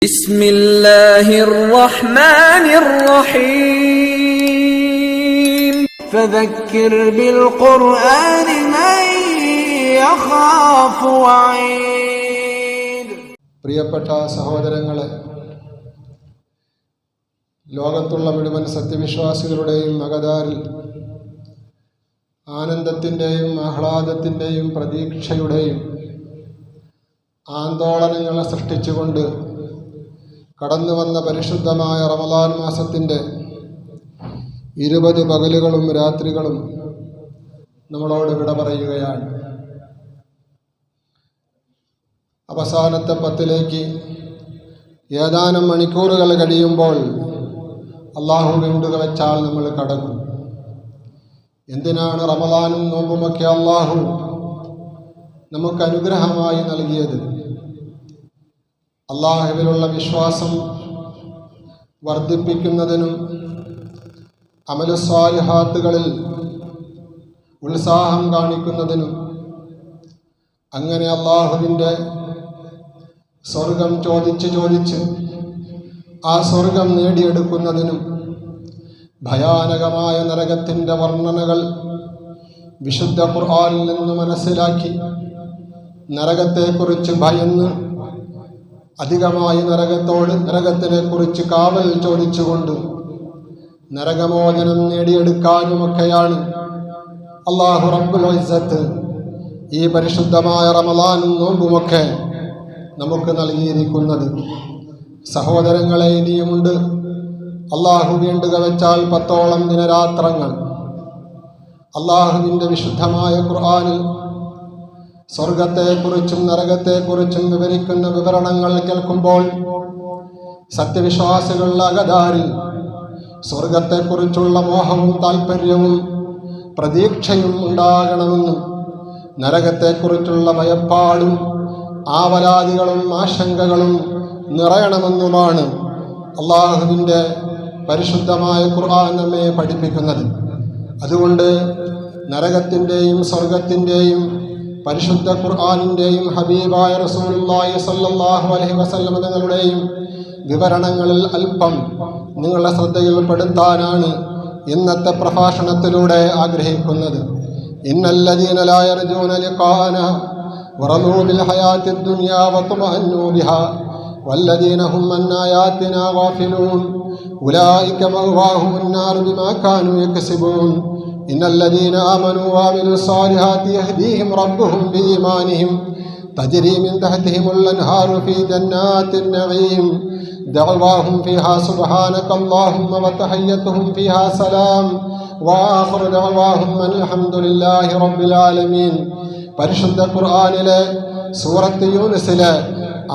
ബിസ്മില്ലാഹിർ റഹ്മാനിർ റഹീം ഫദക്കിർ ബിൽ ഖുർആനി മൻ യഖാഫു വഈദ്. പ്രിയപ്പെട്ട സഹോദരങ്ങളെ, ലോകത്തുള്ള മുഴുവൻ സത്യവിശ്വാസികളുടെയും മകതാരിൽ ആനന്ദത്തിൻ്റെയും ആഹ്ലാദത്തിൻ്റെയും പ്രതീക്ഷയുടെയും ആന്തോളനങ്ങളെ സൃഷ്ടിച്ചുകൊണ്ട് കടന്നു വന്ന പരിശുദ്ധമായ റമദാൻ മാസത്തിൻ്റെ 20 പകലുകളും രാത്രികളും നമ്മളോട് വിട പറയുകയാണ്. അവസാനത്തെ 10ലേക്ക് ഏതാനും മണിക്കൂറുകൾ കഴിയുമ്പോൾ അള്ളാഹു വേണ്ടുക വെച്ചാൽ നമ്മൾ കടക്കും. എന്തിനാണ് റമദാനും നോമ്പുമൊക്കെ അള്ളാഹു നമുക്ക് അനുഗ്രഹമായി നൽകിയത്? അള്ളാഹുവിലുള്ള വിശ്വാസം വർദ്ധിപ്പിക്കുന്നതിനും അമലുസ്വാലിഹാത്തുകളിൽ ഉത്സാഹം കാണിക്കുന്നതിനും, അങ്ങനെ അള്ളാഹുവിൻ്റെ സ്വർഗം ചോദിച്ച് ആ സ്വർഗം നേടിയെടുക്കുന്നതിനും, ഭയാനകമായ നരകത്തിൻ്റെ വർണ്ണനകൾ വിശുദ്ധ ഖുർആനിൽ നിന്ന് മനസ്സിലാക്കി നരകത്തെക്കുറിച്ച് ഭയന്ന് അധികമായി നരകത്തിനെ കുറിച്ച് കാവൽ ചോദിച്ചുകൊണ്ട് നരകമോചനം നേടിയെടുക്കാനുമൊക്കെയാണ് അല്ലാഹു റബ്ബുൽ ഇസ്സത്ത് ഈ പരിശുദ്ധമായ റമദാനും നോമ്പുമൊക്കെ നമുക്ക് നൽകിയിരിക്കുന്നത്. സഹോദരങ്ങളെ, ഇനിയുമുണ്ട്. അള്ളാഹു വേണ്ടുക വെച്ചാൽ 10ഓളം ദിനരാത്രങ്ങൾ. അള്ളാഹുവിൻ്റെ വിശുദ്ധമായ ഖുർആനിൽ സ്വർഗത്തെക്കുറിച്ചും നരകത്തെക്കുറിച്ചും വിവരിക്കുന്ന വിവരണങ്ങൾ കേൾക്കുമ്പോൾ സത്യവിശ്വാസികളുടെ അകതാരിൽ സ്വർഗത്തെക്കുറിച്ചുള്ള മോഹവും താല്പര്യവും പ്രതീക്ഷയും ഉണ്ടാകണമെന്നും നരകത്തെക്കുറിച്ചുള്ള ഭയപ്പാടും ആവലാദികളും ആശങ്കകളും നിറയണമെന്നുമാണ് അള്ളാഹുവിൻ്റെ പരിശുദ്ധമായ ഖുർആൻ നമ്മെ പഠിപ്പിക്കുന്നത്. അതുകൊണ്ട് നരകത്തിൻ്റെയും സ്വർഗത്തിൻ്റെയും പരിശുദ്ധ ഖുർആനിൻ്റെയും ഹബീബായ റസൂലുള്ളാഹി സ്വല്ലല്ലാഹു അലൈഹി വസല്ലം തങ്ങളുടെയും വിവരണങ്ങളിൽ അല്പം നിങ്ങളുടെ ശ്രദ്ധയിൽപ്പെടുത്താനാണ് ഇന്നത്തെ പ്രഭാഷണത്തിലൂടെ ആഗ്രഹിക്കുന്നത്. ഇന്നല്ലദീന ലാ യർജൂന ലിഖാഅന വറളൂ ബിൽ ഹയാത്തിദ് ദുനിയാ വത്മഅന്നു ബിഹാ വല്ലദീന ഹും അൻ ആയാതിനാ ഗാഫിലൂൻ ഉലൈക മഅവാഹുമുൻ നാർ ബിമാ കാനൂ യക്സിബൂൻ ഇന്നല്ലദീന ആമനൂ വഅമിലുസ് സാലിഹാത്തി യഹ്ദീഹിം റബ്ബുഹും ബിഈമാനിഹിം തജ്രീ മിൻ തഹ്തിഹിമുൽ അൻഹാറു ഫീ ജന്നാത്തിൻ നഈം ദഅവാഹും ഫീഹാ സുബ്ഹാനകല്ലാഹുമ്മ വതഹയ്യതുഹും ഫീഹാ സലാം വആഖിറു ദഅവാഹും അൽഹംദുലില്ലാഹി റബ്ബിൽ ആലമീൻ. പരിശുദ്ധ ഖുർആനിലെ സൂറത്ത് യൂനുസിലെ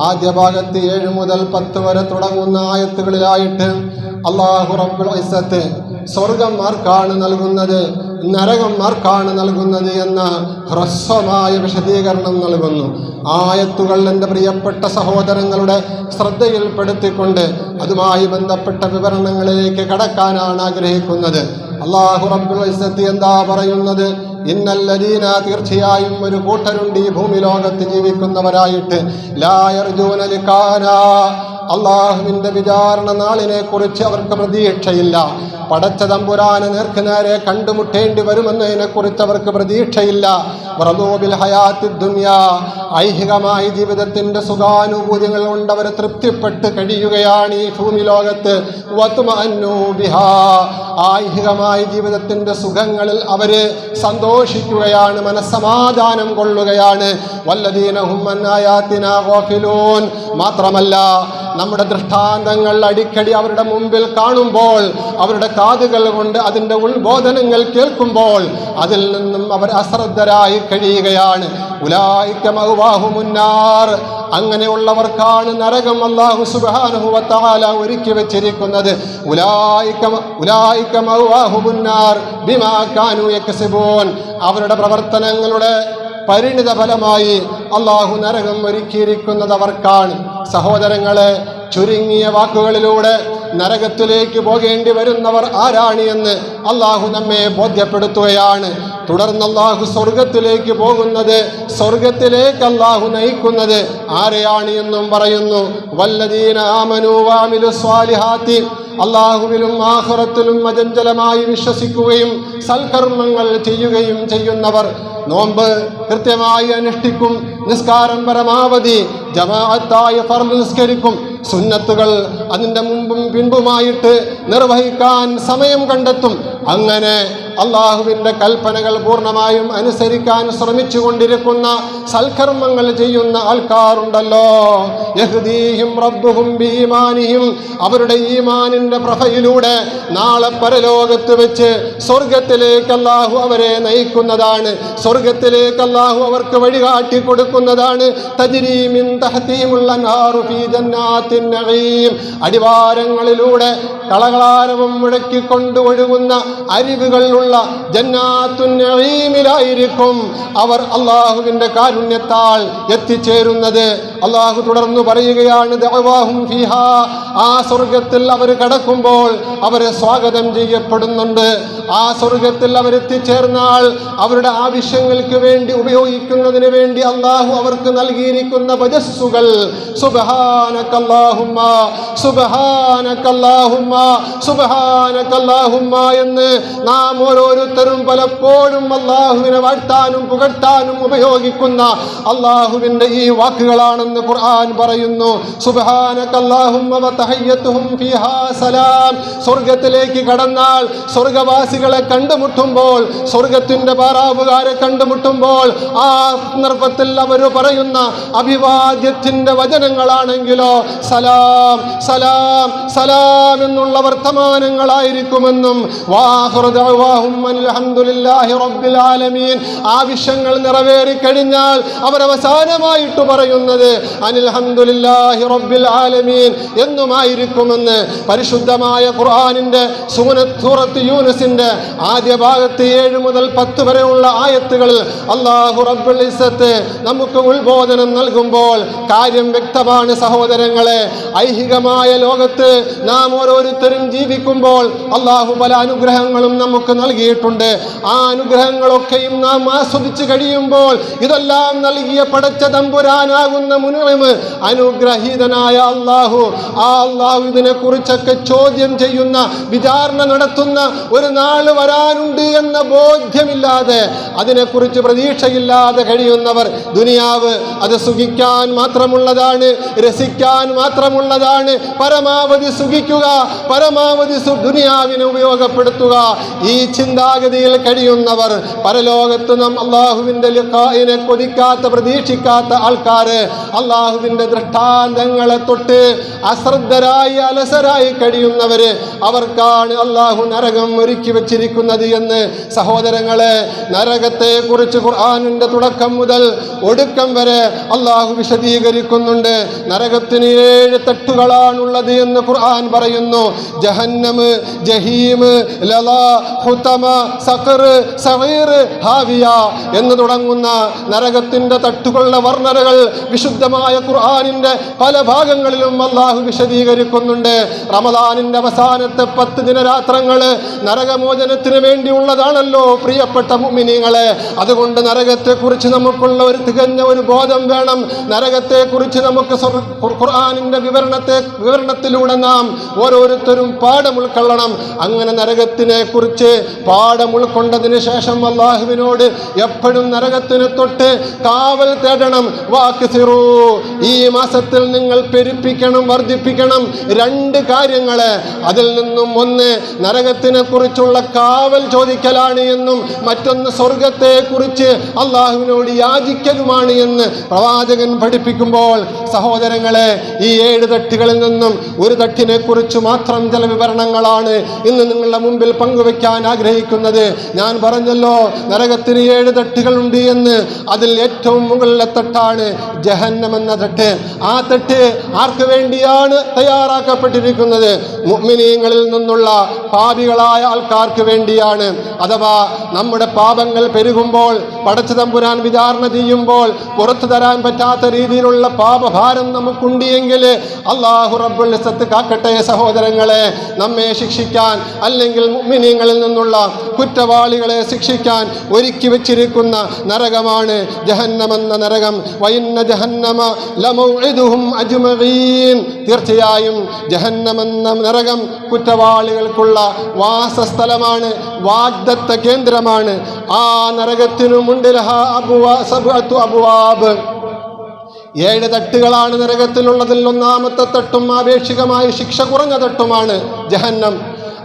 ആദ്യ ഭാഗത്ത് 7 മുതൽ 10 വരെ തുടങ്ങുന്ന ആയത്തുകളിലായിട്ട് അല്ലാഹു റബ്ബുൽ ഇസ്സത്ത് സ്വർഗം ആർക്കാണ് നൽകുന്നത്, നരകം ആർക്കാണ് നൽകുന്നത് എന്ന ഹ്രസ്വമായ വിശദീകരണം നൽകുന്നു. ആയത്തുകൾ എൻ്റെ പ്രിയപ്പെട്ട സഹോദരങ്ങളുടെ ശ്രദ്ധയിൽപ്പെടുത്തിക്കൊണ്ട് അതുമായി ബന്ധപ്പെട്ട വിവരണങ്ങളിലേക്ക് കടക്കാനാണ് ആഗ്രഹിക്കുന്നത്. അല്ലാഹു റബ്ബുൽ ഇസ്സത്ത് എന്താ പറയുന്നത്? ഇന്നല്ലദീന, തീർച്ചയായും ഒരു കൂട്ടരുണ്ട് ഈ ഭൂമി ലോകത്ത് ജീവിക്കുന്നവരായിട്ട്, ലാ യർജൂന ലിഖാനാ, അള്ളാഹുവിൻ്റെ വിചാരണ നാളിനെ കുറിച്ച് അവർക്ക് പ്രതീക്ഷയില്ല. പടച്ച തമ്പുരാനെ നേർക്കുനേരെ കണ്ടുമുട്ടേണ്ടി വരുമെന്നതിനെ കുറിച്ച് അവർക്ക് പ്രതീക്ഷയില്ല. വറളൂ ബിൽ ഹയാത്തിദ് ദുനിയാ, ഐഹികമായ ജീവിതത്തിൻ്റെ സുഖാനുഭൂതികൾ കൊണ്ട് അവർ തൃപ്തിപ്പെട്ട് കഴിയുകയാണ് ഈ ഭൂമി ലോകത്ത്. വത്മഅന്നു ബിഹാ, ഐഹികമായ ജീവിതത്തിൻ്റെ സുഖങ്ങളിൽ അവർ സന്തോഷിക്കുകയാണ്, മനസ്സമാധാനം കൊള്ളുകയാണ്. വല്ലദീന ഹും അൻ ആയാതിനാ ഗാഫിലൂൻ, മാത്രമല്ല നമ്മുടെ ദൃഷ്ടാന്തങ്ങൾ അടിക്കടി അവരുടെ മുമ്പിൽ കാണുമ്പോൾ, അവരുടെ കാതുകൾ കൊണ്ട് അതിൻ്റെ ഉത്ബോധനങ്ങൾ കേൾക്കുമ്പോൾ അതിൽ നിന്നും അവർ അശ്രദ്ധരായി കഴിയുകയാണ്. ഉലൈക മഅവാഹുമുൻ നാർ, അങ്ങനെയുള്ളവർക്കാണ് നരകം അല്ലാഹു സുബ്ഹാനഹു വ തആല ഒരുക്കി വെച്ചിരിക്കുന്നത്. ഉലൈക മഅവാഹുമുൻ നാർ ബിമാ കാനൂ യക്സിബൂൻ, അവരുടെ പ്രവർത്തനങ്ങളുടെ പരിണിത ഫലമായി അള്ളാഹു നരകം ഒരുക്കിയിരിക്കുന്നത് അവർക്കാണ്. സഹോദരങ്ങളെ, ചുരുങ്ങിയ വാക്കുകളിലൂടെ നരകത്തിലേക്ക് പോകേണ്ടി വരുന്നവർ ആരാണ് എന്ന് അള്ളാഹു നമ്മെ ബോധ്യപ്പെടുത്തുകയാണ്. തുടർന്ന് അല്ലാഹു സ്വർഗത്തിലേക്ക് പോകുന്നത്, സ്വർഗത്തിലേക്ക് അല്ലാഹു നയിക്കുന്നത് ആരെയാണ് എന്നും പറയുന്നു. വല്ലദീന ആമനൂ വഅമിലു സ്വാലിഹാത്തി, അല്ലാഹുവിലും ആഖിറത്തിലും അചഞ്ചലമായി വിശ്വസിക്കുകയും സൽക്കർമ്മങ്ങൾ ചെയ്യുകയും ചെയ്യുന്നവർ, നോമ്പ് കൃത്യമായി അനുഷ്ഠിക്കും, നിസ്കാരം പരമാവധി ജമാഅത്തായി ഫർള് നിസ്കരിക്കും, സുന്നത്തുകൾ അതിൻ്റെ മുമ്പും പിൻപുമായിട്ട് നിർവഹിക്കാൻ സമയം കണ്ടെത്തും. അങ്ങനെ അള്ളാഹുവിൻ്റെ കൽപ്പനകൾ പൂർണ്ണമായും അനുസരിക്കാൻ ശ്രമിച്ചു കൊണ്ടിരിക്കുന്ന സൽക്കർമ്മങ്ങൾ ചെയ്യുന്ന ആൾക്കാരുണ്ടല്ലോ, യഹ്ദീഹിം റബ്ബുഹും ബിഈമാനിഹിം, അവരുടെ ഈമാനിൻ്റെ പ്രഭയിലൂടെ നാളെ പരലോകത്ത് വെച്ച് സ്വർഗത്തിലേക്ക് അല്ലാഹു അവരെ നയിക്കുന്നതാണ്, സ്വർഗത്തിലേക്ക് അല്ലാഹു അവർക്ക് വഴികാട്ടി കൊടുക്കുന്നതാണ്. തജ്രീ മിൻ തഹ്തിഹിമുൽ അൻഹാറു ഫീ ജന്നാത്തിൻ നഈം, അടിവാരങ്ങളിലൂടെ കളകളാരവം മുഴക്കിക്കൊണ്ട് ഒഴുകുന്ന അരുവികളുള്ള ജന്നാത്തുൻ നഈമിലായിരിക്കും അവർ അല്ലാഹുവിൻ്റെ കാരുണ്യത്താൽ എത്തിച്ചേരുന്നത്. അല്ലാഹു തുടർന്ന് പറയുകയാണ്, ദഅവാഹും ഫീഹാ, ആ സ്വർഗത്തിൽ അവർ കടക്കുമ്പോൾ അവരെ സ്വാഗതം ചെയ്യപ്പെടുന്നുണ്ട്. ആ സ്വർഗത്തിൽ അവരെത്തിച്ചേർന്നാൽ അവരുടെ ആവശ്യങ്ങൾക്ക് വേണ്ടി ഉപയോഗിക്കുന്നതിന് വേണ്ടി അല്ലാഹു അവർക്ക് നൽകിയിരിക്കുന്ന വജസ്സുകൾ, സുബ്ഹാനകല്ലാഹുമ്മ സുബ്ഹാനകല്ലാഹുമ്മ സുബ്ഹാനകല്ലാഹുമ്മ എന്ന് നാം ഓരോരുത്തരും പലപ്പോഴും അല്ലാഹുവിനെ വാഴ്ത്താനും പുകഴ്ത്താനും ഉപയോഗിക്കുന്ന അല്ലാഹുവിൻ്റെ ഈ വാക്കുകളാണെന്ന് ഖുർആൻ പറയുന്നു. സുബ്ഹാനകല്ലാഹുമ്മ വതഹയ്യതുഹും ഫീഹാ സലാം, സ്വർഗത്തിലേക്ക് കടന്നാൽ സ്വർഗവാസികളെ കണ്ടുമുട്ടുമ്പോൾ, സ്വർഗത്തിൻ്റെ പാറാവുകാരെ കണ്ടുമുട്ടുമ്പോൾ ആ സന്ദർഭത്തിൽ അവർ പറയുന്ന അഭിവാദ്യത്തിൻ്റെ വചനങ്ങളാണെങ്കിലോ സലാം സലാം സലാം എന്നുള്ള വർത്തമാനങ്ങളായിരിക്കുമെന്നും വാഖിറു ദഅവാഹും അൽഹംദുലില്ലാഹി റബ്ബിൽ ആലമീൻ, ആവശ്യങ്ങൾ നിറവേറിക്കഴിഞ്ഞാൽ അവരവസാനമായിട്ട് പറയുന്നത് അൽഹംദുലില്ലാഹി റബ്ബിൽ ആലമീൻ എന്നുമായിരിക്കുമെന്ന് പരിശുദ്ധമായ ഖുർആനിൻ്റെ സൂറത്ത് യൂനുസിൻ്റെ ആദ്യ ഭാഗത്ത് 7 മുതൽ 10 വരെയുള്ള ആയത്തുകളിൽ അല്ലാഹു റബ്ബുൽ ഇസ്സത്ത് നമുക്ക് ഉത്ബോധനം നൽകുമ്പോൾ കാര്യം വ്യക്തമാണ് സഹോദരങ്ങളെ. ഐഹികമായ ലോകത്ത് നാം ഓരോരുത്തരും ജീവിക്കുമ്പോൾ അല്ലാഹു പല അനുഗ്രഹങ്ങളും നമുക്ക് നൽകിയിട്ടുണ്ട്. ആ അനുഗ്രഹങ്ങളൊക്കെയും നാം ആസ്വദിച്ച് കഴിയുമ്പോൾ ഇതെല്ലാം നൽകിയ പടച്ച തമ്പുരാനാകുന്ന മുനിഇമ് അനുഗ്രഹീതനായ അല്ലാഹു, ആ അല്ലാഹു ഇതിനെക്കുറിച്ചൊക്കെ ചോദ്യം ചെയ്യുന്ന, വിചാരണ നടത്തുന്ന ഒരു നാള് വരാനുണ്ട് എന്ന ബോധ്യമില്ലാതെ, അതിനെക്കുറിച്ച് പ്രതീക്ഷയില്ലാതെ കഴിയുന്നവർ, ദുനിയാവ് അത് സുഖിക്കാൻ മാത്രമുള്ളതാണ്, രസിക്കാൻ മാത്രമുള്ളതാണ്, പരമാവധി സുഖിക്കുക, പരമാവധി ദുനിയാവിനെ ഉപയോഗപ്പെടുത്തുക, ഈ ചിന്താഗതിയിൽ കഴിയുന്നവർ പരലോകത്ത് നാം അള്ളാഹുവിൻ്റെ ലിഖാഇനെ കൊതിക്കാത്ത, പ്രതീക്ഷിക്കാത്ത ആൾക്കാർ, അള്ളാഹുവിൻ്റെ ദൃഷ്ടാന്തങ്ങളെ തൊട്ട് അശ്രദ്ധരായി അലസരായി കഴിയുന്നവർ, അവർക്കാണ് അള്ളാഹു നരകം ഒരുക്കി വച്ചിരിക്കുന്നത് എന്ന് സഹോദരങ്ങളെ, നരകത്തെ കുറിച്ച് ഖുർആനിൻ്റെ തുടക്കം മുതൽ ഒടുക്കം വരെ അള്ളാഹു വിശദീകരിക്കുന്നുണ്ട്. നരകത്തിന് 7 തട്ടുകളാണുള്ളത് എന്ന് ഖുർആൻ പറയുന്നു. ജഹന്നമ്, ജഹീമ്, ലളാ, ഹുതമ, സഖർ, സഈർ, ഹാവിയ എന്ന് തുടങ്ങുന്ന നരകത്തിൻ്റെ തട്ടുകളുടെ വർണ്ണനകൾ വിശുദ്ധമായ ഖുർആനിൻ്റെ പല ഭാഗങ്ങളിലും അള്ളാഹു വിശദീകരിക്കുന്നുണ്ട്. റമദാനിൻ്റെ അവസാനത്തെ 10 ദിനരാത്രങ്ങൾ നരകമോചനത്തിന് വേണ്ടിയുള്ളതാണല്ലോ പ്രിയപ്പെട്ട മുഅ്മിനീങ്ങളെ. അതുകൊണ്ട് നരകത്തെക്കുറിച്ച് നമുക്കുള്ള ഒരു തികഞ്ഞ ഒരു ബോധം വേണം. നരകത്തെക്കുറിച്ച് നമുക്ക് ഖുർആനിൻ്റെ വിവരണത്തിലൂടെ നാം ഓരോരുത്തരും പാഠം ഉൾക്കൊള്ളണം. അങ്ങനെ നരകത്തിനെ കുറിച്ച് പാഠം ഉൾക്കൊണ്ടതിന് ശേഷം അല്ലാഹുവിനോട് എപ്പോഴും നരകത്തിനെ തൊട്ട് കാവൽ തേടണം. വാക്സിറൂ, ഈ മാസത്തിൽ നിങ്ങൾ പെരുപ്പിക്കണം, വർദ്ധിപ്പിക്കണം 2 കാര്യങ്ങളെ. അതിൽ നിന്നും ഒന്ന് നരകത്തിനെ കുറിച്ചുള്ള കാവൽ ചോദിക്കലാണ് എന്നും മറ്റൊന്ന് സ്വർഗത്തെ കുറിച്ച് അല്ലാഹുവിനോട് യാചിക്കലുമാണ് എന്ന് പ്രവാചകൻ പഠിപ്പിക്കുമ്പോൾ സഹോദരങ്ങളെ, ഈ 7 തട്ടുകളിൽ നിന്നും ഒരു തട്ടിനെ കുറിച്ച് മാത്രം ചില വിവരണങ്ങളാണ് ഇന്ന് നിങ്ങളുടെ മുമ്പിൽ പങ്കുവെക്കാൻ ആഗ്രഹിക്കുന്നത്. ഞാൻ പറഞ്ഞല്ലോ നരകത്തിന് 7 തട്ടുകളുണ്ട് എന്ന്. അതിൽ ഏറ്റവും മുകളിലെ തട്ടാണ് ജഹന്നം എന്ന തട്ട്. ആ തട്ട് ആർക്ക് വേണ്ടിയാണ് തയ്യാറാക്കപ്പെട്ടിരിക്കുന്നത്? മുഅ്മിനീങ്ങളിൽ നിന്നുള്ള പാപികളായ ആൾക്കാർക്ക് വേണ്ടിയാണ്. അഥവാ നമ്മുടെ പാപങ്ങൾ പെരുകുമ്പോൾ, പടച്ച തമ്പുരാൻ വിചാരണ ചെയ്യുമ്പോൾ പുറത്തു തരാൻ പറ്റാത്ത രീതിയിലുള്ള പാപഭാരം നമുക്കുണ്ട് എങ്കിൽ അല്ലെങ്കിൽ അല്ലാഹു റബ്ബുൽ ഇസ്സത്ത് കാക്കട്ടെ സഹോദരങ്ങളെ. നമ്മെ ശിക്ഷിക്കാൻ അല്ലെങ്കിൽ മുഅ്മിനീങ്ങളിൽ നിന്നുള്ള കുറ്റവാളികളെ ശിക്ഷിക്കാൻ ഒരുക്കി വെച്ചിരിക്കുന്ന നരകമാണ് ജഹന്നമെന്ന നരകം. വഇന്ന ജഹന്നമ ലമൗഇദുഹും അജ്മഈൻ. തീർച്ചയായും ജഹന്നമെന്ന നരകം കുറ്റവാളികൾക്കുള്ള വാസസ്ഥലമാണ്, വാഗ്ദത്ത കേന്ദ്രമാണ്. ആ നരകത്തിനുമുണ്ട് ലഹാ സബ്അത്തു അബ്വാബ്. 7 തട്ടുകളാണ് നരകത്തിലുള്ളതിൽ. ഒന്നാമത്തെ തട്ടും ആപേക്ഷികമായി ശിക്ഷ കുറഞ്ഞ തട്ടുമാണ് ജഹന്നം.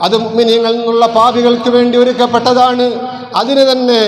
അത് മുഅ്മിനീങ്ങളിൽ നിന്നുള്ള പാപികൾക്ക് വേണ്ടി ഒരുക്കപ്പെട്ടതാണ്. അതിന് തന്നെ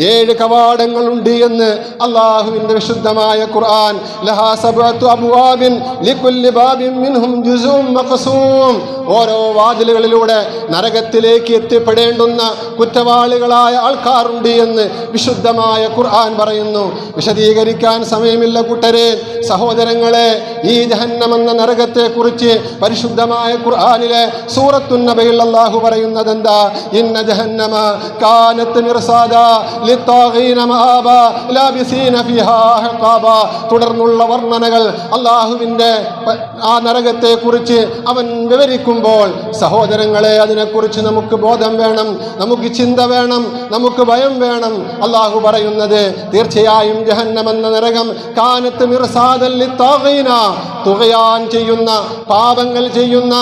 7 കവാടങ്ങളുണ്ട് എന്ന് അല്ലാഹുവിൻ്റെ വിശുദ്ധമായ ഖുർആൻ. ലഹാ സബ്അത്തു അബ്വാബിൻ ലികുല്ലി ബാബിൻ മിൻഹും ജുസുഉം മഖ്സൂം. ഓരോ വാതിലുകളിലൂടെ നരകത്തിലേക്ക് എത്തിപ്പെടേണ്ടുന്ന കുറ്റവാളികളായ ആൾക്കാരുണ്ട് എന്ന് വിശുദ്ധമായ ഖുർആൻ പറയുന്നു. വിശദീകരിക്കാൻ സമയമില്ല കൂട്ടരെ, സഹോദരങ്ങളെ. ഈ ജഹന്നമെന്ന നരകത്തെക്കുറിച്ച് പരിശുദ്ധമായ ഖുർആനിലെ സൂറത്തുൻ നബയിൽ അല്ലാഹു പറയുന്നത് എന്താ? ഇന്ന ജഹന്നമ കാനത്ത് മിർസാദാ ലിത്താഗീന മആബാ ലാബിസീന ഫീഹാ അഹ്ഖാബാ. തുടർന്നുള്ള വർണ്ണനകൾ അല്ലാഹുവിൻ്റെ ആ നരകത്തെക്കുറിച്ച് അവൻ വിവരിക്കുമ്പോൾ സഹോദരങ്ങളെ, അതിനെക്കുറിച്ച് നമുക്ക് ബോധം വേണം, നമുക്ക് ചിന്ത വേണം, നമുക്ക് ഭയം വേണം. അല്ലാഹു പറയുന്നത് തീർച്ചയായും ജഹന്നമെന്ന നരകം കാനത്ത് മിർസാദൻ ലിത്താഗീന, തുഗയാൻ ചെയ്യുന്ന, പാപങ്ങൾ ചെയ്യുന്ന,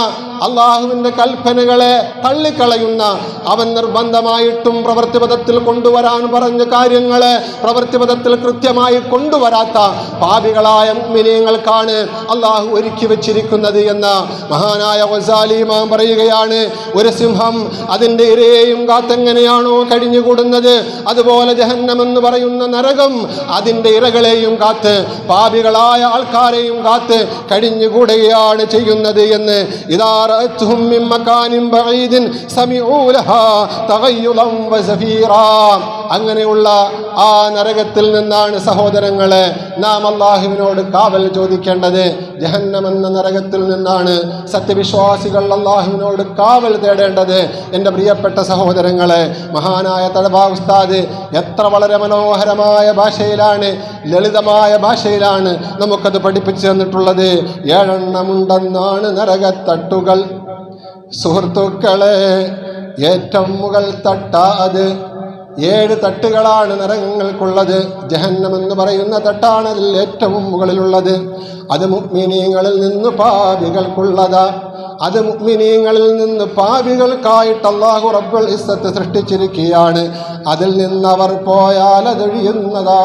അള്ളാഹുവിൻ്റെ കൽപ്പനകളെ തള്ളിക്കളയുന്ന, അവൻ നിർബന്ധമായിട്ടും പ്രവൃത്തിപഥത്തിൽ കൊണ്ടുവരാൻ പറഞ്ഞ കാര്യങ്ങളെ പ്രവൃത്തിപഥത്തിൽ കൃത്യമായി കൊണ്ടുവരാത്ത പാപികളായ മുഅ്മിനീങ്ങൾക്കാണ് അള്ളാഹു ഒരുക്കി വെച്ചിരിക്കുന്നത് എന്ന മഹാനായ ഗസാലി ഇമാം പറയുകയാണ്. ഒരു സിംഹം അതിൻ്റെ ഇരയെയും കാത്തെങ്ങനെയാണോ കഴിഞ്ഞുകൂടുന്നത്, അതുപോലെ ജഹന്നം എന്ന് പറയുന്ന നരകം അതിൻ്റെ ഇരകളെയും കാത്ത് പാപികളായ ആൾക്കാരെയും കാത്ത് കഴിഞ്ഞുകൂടുകയാണ് ചെയ്യുന്നത് എന്ന്. ഇതാ رأتهم من مكان بعيد سمعوا لها تغيظا وزفيرا. അങ്ങനെയുള്ള ആ നരകത്തിൽ നിന്നാണ് സഹോദരങ്ങളെ നാം അല്ലാഹുവിനോട് കാവൽ ചോദിക്കേണ്ടത്. ജഹന്നമെന്ന നരകത്തിൽ നിന്നാണ് സത്യവിശ്വാസികൾ അല്ലാഹുവിനോട് കാവൽ തേടേണ്ടത്. എൻ്റെ പ്രിയപ്പെട്ട സഹോദരങ്ങളെ, മഹാനായ തഴബാ ഉസ്താദ് എത്ര വളരെ മനോഹരമായ ഭാഷയിലാണ്, ലളിതമായ ഭാഷയിലാണ് നമുക്കത് പഠിപ്പിച്ചു തന്നിട്ടുള്ളത്. 7 എണ്ണമുണ്ടെന്നാണ് നരകത്തട്ടുകൾ. സുഹൃത്തുക്കളെ, ഏറ്റവും മുകൾ തട്ട അത്. 7 തട്ടുകളാണ് നരകങ്ങൾക്കുള്ളത്. ജഹന്നം എന്ന് പറയുന്ന തട്ടാണ് അതിൽ ഏറ്റവും മുകളിലുള്ളത്. അത് മുഅ്മിനീങ്ങളിൽ നിന്ന് പാപികൾക്കുള്ളതാ. അത് മുഅ്മിനീങ്ങളിൽ നിന്ന് പാപികൾക്കായിട്ട് അല്ലാഹു റബ്ബുൽ ഇസ്സത്ത് സൃഷ്ടിച്ചിരിക്കുകയാണ്. അതിൽ നിന്ന് അവർ പോയാൽ അതൊഴിയുന്നതാ.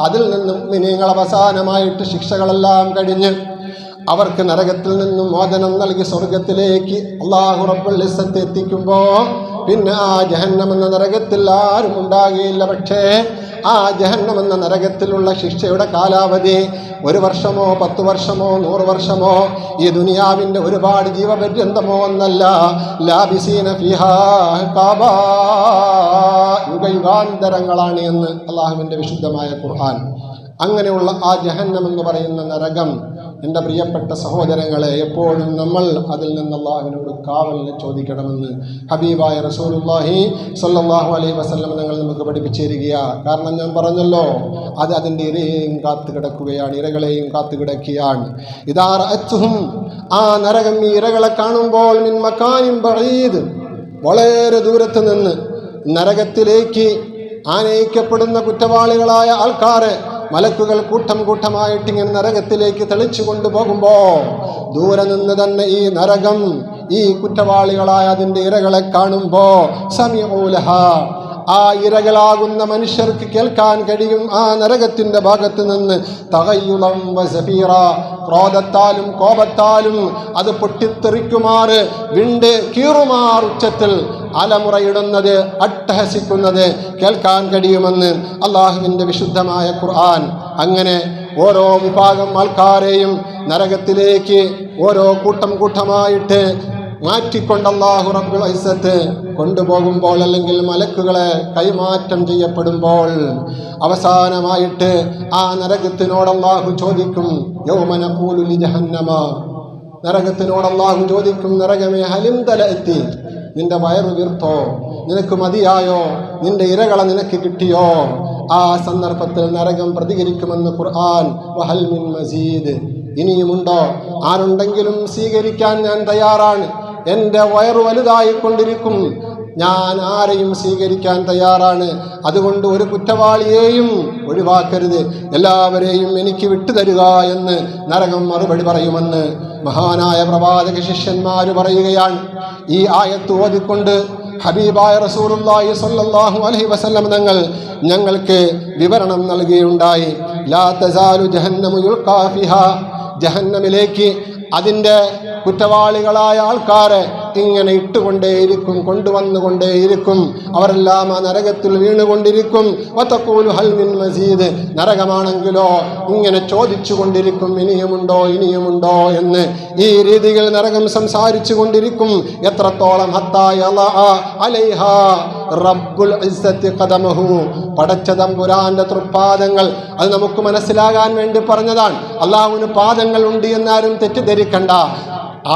അതിൽ നിന്ന് മുഅ്മിനീങ്ങൾ അവസാനമായിട്ട് ശിക്ഷകളെല്ലാം കഴിഞ്ഞ് അവർക്ക് നരകത്തിൽ നിന്നും മോചനം നൽകി സ്വർഗത്തിലേക്ക് അല്ലാഹു റബ്ബുൽ ഇസ്സത്ത് എത്തിക്കുമ്പോൾ പിന്നെ ആ ജഹന്നം എന്ന നരകത്തിൽ ആരും ഉണ്ടാകുകയില്ല. പക്ഷേ ആ ജഹന്നം എന്ന നരകത്തിലുള്ള ശിക്ഷയുടെ കാലാവധി 1 വർഷമോ 10 വർഷമോ 100 വർഷമോ ഈ ദുനിയാവിൻ്റെ ഒരുപാട് ജീവപര്യന്തമോ എന്നല്ല. ലാബിസീന ഫീഹാ അഹ്ഖാബാ, യുഗയുഗാന്തരങ്ങളാണ് എന്ന് അല്ലാഹുവിൻ്റെ വിശുദ്ധമായ ഖുർആൻ. അങ്ങനെയുള്ള ആ ജഹന്നം എന്ന് പറയുന്ന നരകം, എൻ്റെ പ്രിയപ്പെട്ട സഹോദരങ്ങളെ, എപ്പോഴും നമ്മൾ അതിൽ നിന്ന് അല്ലാഹുവിനോട് കാവലിനെ ചോദിക്കണമെന്ന് ഹബീബായ റസൂലുള്ളാഹി സ്വല്ലല്ലാഹു അലൈഹി വസല്ലം ഞങ്ങൾ നമുക്ക് പഠിപ്പിച്ചു തരികയാണ്. കാരണം ഞാൻ പറഞ്ഞല്ലോ, അത് അതിൻ്റെ ഇരയെയും കാത്തു കിടക്കുകയാണ്, ഇരകളെയും കാത്തു കിടക്കുകയാണ്. ഇദാ റഅത്തുഹും, ആ നരകം ഈ ഇരകളെ കാണുമ്പോൾ മിൻ മകാനിൻ ബഈദ്, വളരെ ദൂരത്ത് നിന്ന് നരകത്തിലേക്ക് ആനയിക്കപ്പെടുന്ന കുറ്റവാളികളായ ആൾക്കാരെ മലക്കുകൾ കൂട്ടം കൂട്ടമായിട്ട് ഇങ്ങനെ നരകത്തിലേക്ക് തെളിച്ചു കൊണ്ടുപോകുമ്പോൾ ദൂരെ നിന്ന് തന്നെ ഈ നരകം ഈ കുറ്റവാളികളായ അതിൻ്റെ ഇരകളെ കാണുമ്പോൾ സമീഉലഹ, ആ ഇരകളാകുന്ന മനുഷ്യർക്ക് കേൾക്കാൻ കഴിയും ആ നരകത്തിൻ്റെ ഭാഗത്ത് നിന്ന് തഗയ്യുളം വസഫീറ, ക്രോധത്താലും കോപത്താലും അത് പൊട്ടിത്തെറിക്കുമാറ് വിണ്ട് കീറുമാർ ഉച്ചത്തിൽ അലമുറയിടുന്നത്, അട്ടഹസിക്കുന്നത് കേൾക്കാൻ കഴിയുമെന്ന് അല്ലാഹുവിൻ്റെ വിശുദ്ധമായ ഖുർആൻ. അങ്ങനെ ഓരോ വിഭാഗം ആൾക്കാരെയും നരകത്തിലേക്ക് ഓരോ കൂട്ടം കൂട്ടമായിട്ട് മാറ്റിക്കൊണ്ട് അല്ലാഹു റബ്ബുൽ ഇസ്സത്ത് കൊണ്ടുപോകുമ്പോൾ, അല്ലെങ്കിൽ മലക്കുകളെ കൈമാറ്റം ചെയ്യപ്പെടുമ്പോൾ അവസാനമായിട്ട് ആ നരകത്തിനോട് അല്ലാഹു ചോദിക്കും, യൗമ നഖൂലു ലി ജഹന്നമ, നരകത്തിനോട് അല്ലാഹു ചോദിക്കും, നരകമേ ഹലിം തലഅത്തി, നിന്റെ വയറു വീർത്തോ, നിനക്ക് മതിയായോ, നിന്റെ ഇരകളെ നിനക്ക് കിട്ടിയോ? ആ സന്ദർഭത്തിൽ നരകം പ്രതികരിക്കുമെന്ന് ഖുർആൻ. വഹൽ മിൻ മസീദ്, ഇനിയുമുണ്ടോ? ആരുണ്ടെങ്കിലും സ്വീകരിക്കാൻ ഞാൻ തയ്യാറാണ്. എൻ്റെ വയറ് വലുതായിക്കൊണ്ടിരിക്കും, ഞാൻ ആരെയും സ്വീകരിക്കാൻ തയ്യാറാണ്. അതുകൊണ്ട് ഒരു കുറ്റവാളിയെയും ഒഴിവാക്കരുത്, എല്ലാവരെയും എനിക്ക് വിട്ടുതരിക എന്ന് നരകം മറുപടി പറയുമെന്ന് മഹാനായ പ്രവാചക ശിഷ്യന്മാർ പറയുകയാണ്. ഈ ആയത്ത് ഓതിക്കൊണ്ട് ഹബീബായ റസൂലുള്ളാഹി സ്വല്ലല്ലാഹു അലൈഹി വസല്ലം തങ്ങൾ ഞങ്ങൾക്ക് വിവരണം നൽകുകയുണ്ടായി. ലാ തസാലു ജഹന്നമു യുൽഖാ ഫിഹാ, ജഹന്നമിലേക്ക് അതിൻ്റെ കുറ്റവാളികളായ ആൾക്കാരെ ഇങ്ങനെ ഇട്ടുകൊണ്ടേയിരിക്കും, കൊണ്ടുവന്നുകൊണ്ടേയിരിക്കും. അവരെല്ലാം ആ നരകത്തിൽ വീണുകൊണ്ടിരിക്കും. വതഖൂലു ഹൽ മിൻ മസീദ്, നരകമാണെങ്കിലോ ഇങ്ങനെ ചോദിച്ചു കൊണ്ടിരിക്കും, ഇനിയുമുണ്ടോ, ഇനിയുമുണ്ടോ എന്ന്. ഈ രീതിയിൽ നരകം സംസാരിച്ചു കൊണ്ടിരിക്കും. എത്രത്തോളം? ഹത്താ യളഅ അലൈഹാ റബ്ബുൽ ഇസ്സത്തി ഖദമഹു, പടച്ച തമ്പുരാന്റെ തൃപ്പാദങ്ങൾ. അത് നമുക്ക് മനസ്സിലാകാൻ വേണ്ടി പറഞ്ഞതാണ്. അള്ളാഹുവിന് പാദങ്ങൾ ഉണ്ട് എന്നാരും തെറ്റിദ്ധരിക്കണ്ട.